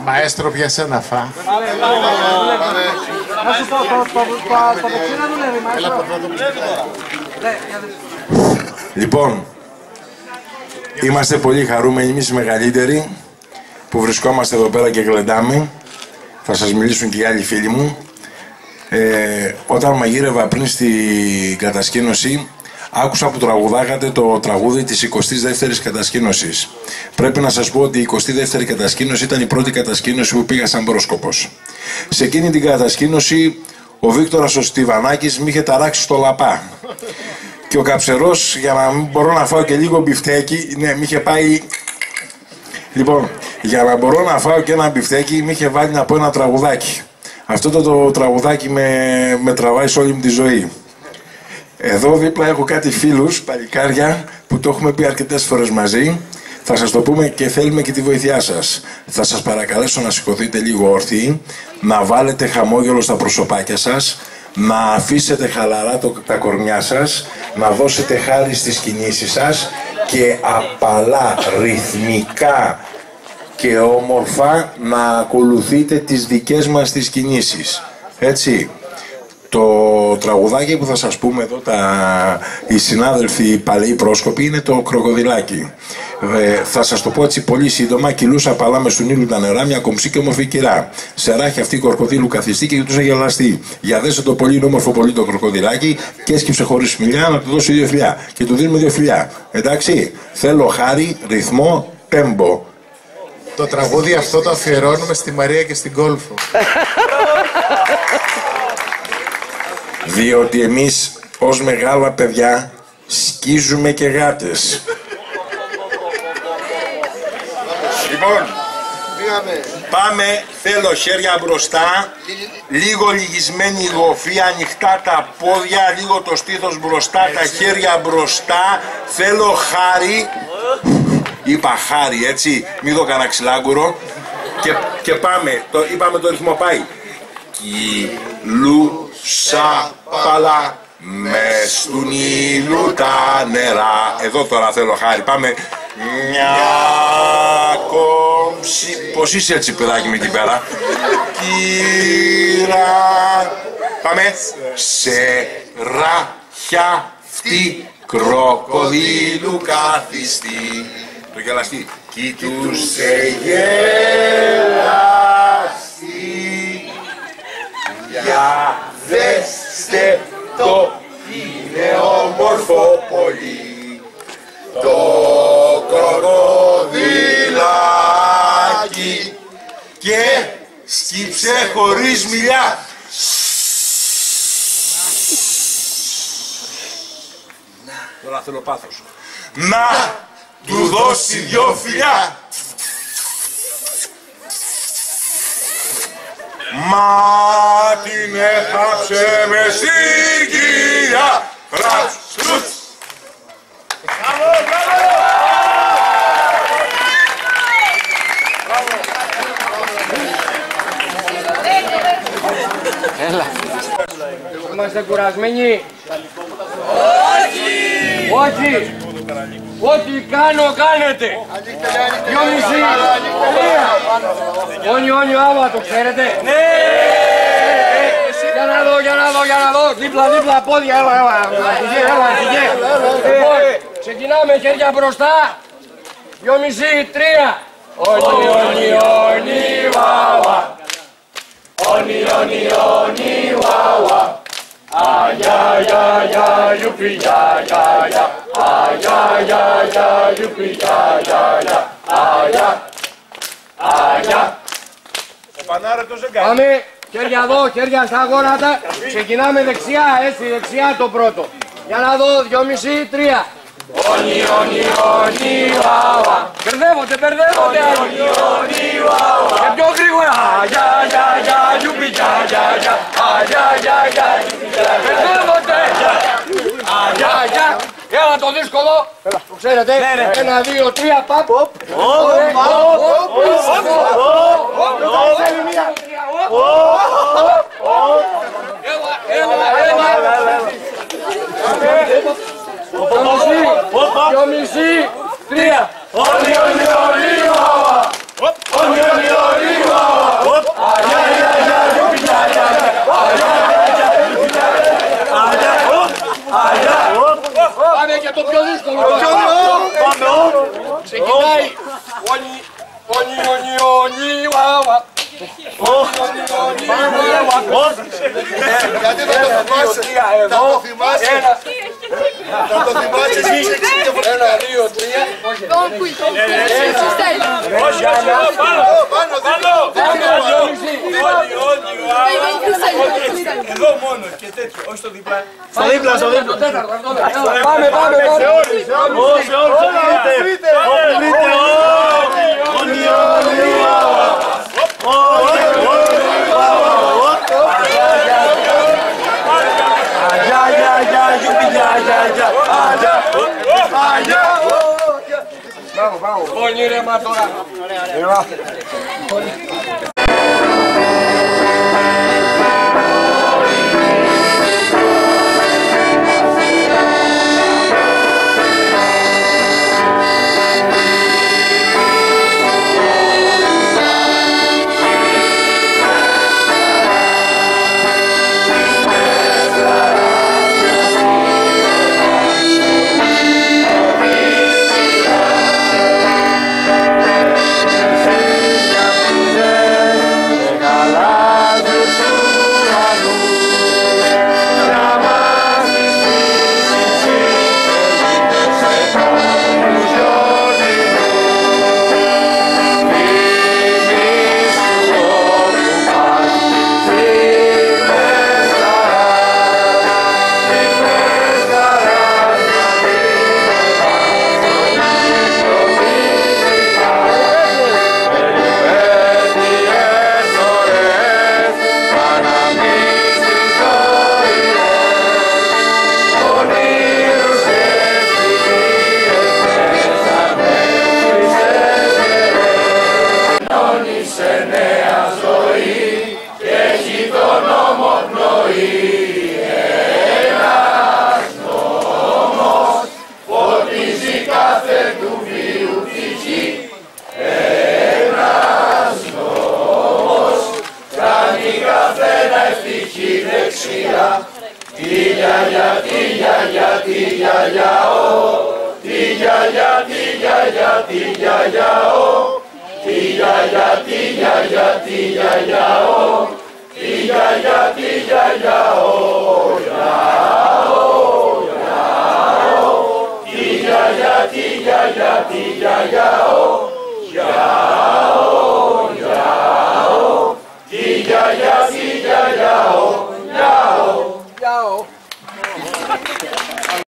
Μαέστρο, για σένα φα. Να σου πω, το δεξί δεν δουλεύει, μαέστρο. Λοιπόν, είμαστε πολύ χαρούμενοι, εμείς οι μεγαλύτεροι, που βρισκόμαστε εδώ πέρα και γλεντάμε. Θα σας μιλήσουν και οι άλλοι φίλοι μου. Όταν μαγείρευα πριν στην κατασκήνωση, άκουσα που τραγουδάγατε το τραγούδι της 22ης κατασκήνωσης. Πρέπει να σας πω ότι η 22η κατασκήνωση ήταν η πρώτη κατασκήνωση που πήγα σαν πρόσκοπος. Σε εκείνη την κατασκήνωση ο Βίκτορας ο Στιβανάκης μ' είχε ταράξει στο λαπά. Και ο Καψερός, για να μην μπορώ να φάω και λίγο μπιφτέκι, ναι, μ' είχε πάει... Λοιπόν, για να μπορώ να φάω και ένα μπιφτέκι, μ' είχε βάλει να πω ένα τραγουδάκι. Αυτό το τραγουδάκι με τραβάει σε όλη μου τη ζωή. Εδώ δίπλα έχω κάτι φίλους, παλικάρια, που το έχουμε πει αρκετές φορές μαζί. Θα σας το πούμε και θέλουμε και τη βοήθειά σας. Θα σας παρακαλέσω να σηκωθείτε λίγο όρθιοι, να βάλετε χαμόγελο στα προσωπάκια σας, να αφήσετε χαλαρά τα κορμιά σας, να δώσετε χάρη στις κινήσεις σας και απαλά, ρυθμικά και όμορφα να ακολουθείτε τις δικές μας τις κινήσεις. Έτσι. Το τραγουδάκι που θα σας πούμε εδώ οι συνάδελφοι, οι παλαιοί πρόσκοποι, είναι το κροκοδιλάκι. Θα σας το πω έτσι πολύ σύντομα. Κυλούσα απαλά μες του Ήλου τα νερά μια κομψή και όμορφη κυρά. Σεράχη αυτή κορκοδίλου καθιστή και κοιτούσε γελαστή. Για δέστε το πολύ όμορφο πολύ το κροκοδιλάκι και έσκυψε χωρίς φιλιά να του δώσει 2 φιλιά. Και του δίνουμε 2 φιλιά. Εντάξει, θέλω χάρη, ρυθμό, τέμπο. Το τραγούδι αυτό το αφιερώνουμε στη Μαρία και στην Κόλφο. Διότι εμείς ως μεγάλα παιδιά σκίζουμε και γάτες. Λοιπόν, πάμε, θέλω χέρια μπροστά, λίγο λυγισμένη η γοφή, ανοιχτά τα πόδια, λίγο το στήθος μπροστά, τα χέρια μπροστά, θέλω χάρη, είπα χάρη έτσι, μη δω κανένα ξυλάγκουρο και πάμε, είπαμε το ρυθμό πάει. Κυλούσα παλά μες του Νείλου τα νερά. Εδώ τώρα θέλω χάρη. Πάμε. Μια κόμψη. Πώς είσαι έτσι παιδάκι με εκεί πέρα? Κύρα. Πάμε. Σε ραχιαυτή κροκοδίλου καθιστή. Το γελαστή. Κοιτούσε γελαστή. Για δέστε το, είναι όμορφο πολύ το κροκοδιλάκι και σκύψε χωρίς μιλιά. Τώρα θέλω πάθος. Να του δώσει 2 φιλιά. Μα την έχαψε με συγκυρία. Ρατς, ρούτς. Μπράβο, μπράβο. Έλα. Είμαστε κουρασμένοι. Όχι. Όχι. Ό,τι κάνω κάνετε. 2,5. Όνιο άμα το ξέρετε. Ναι. Για να δω. Δίπλα πόδια. Έλα. Λοιπόν, ξεκινάμε χέρια μπροστά. 2,5, 3. Όνι, βαβα. Όνι, βαβα. Αγιά, γιουπι, για. Αγιά, γιουπι, αγιά. Ο Πανάρετος δεν κάνει. Πάμε, χέρια εδώ, χέρια στα γόνατα. Ξεκινάμε δεξιά, έτσι, δεξιά το πρώτο. Για να δω, 2,5, 3. Όνι, βαβα. Μπερδεύονται. Όνι, βαβα. Και πιο γρήγορα. Αγιά, γιουπι, αγιά. Μπερδεύονται. Αγιά. Έλα το δύσκολο. Το ξέρετε. 1, 2, 3, παπ. Δυο μισή, 3. Όνι, βαβα. Όνι, Γιατί θα το θυμάσαι. Θα το θυμάσαι. Θα το θυμάσαι εσύ. 1, 2, 3. Όχι, εδώ μόνο και τέτοιο, όχι στο διπλά. Στο δίπλα, στο δίπλα. Πάμε. Όχι, Πολύ ρέμα τώρα.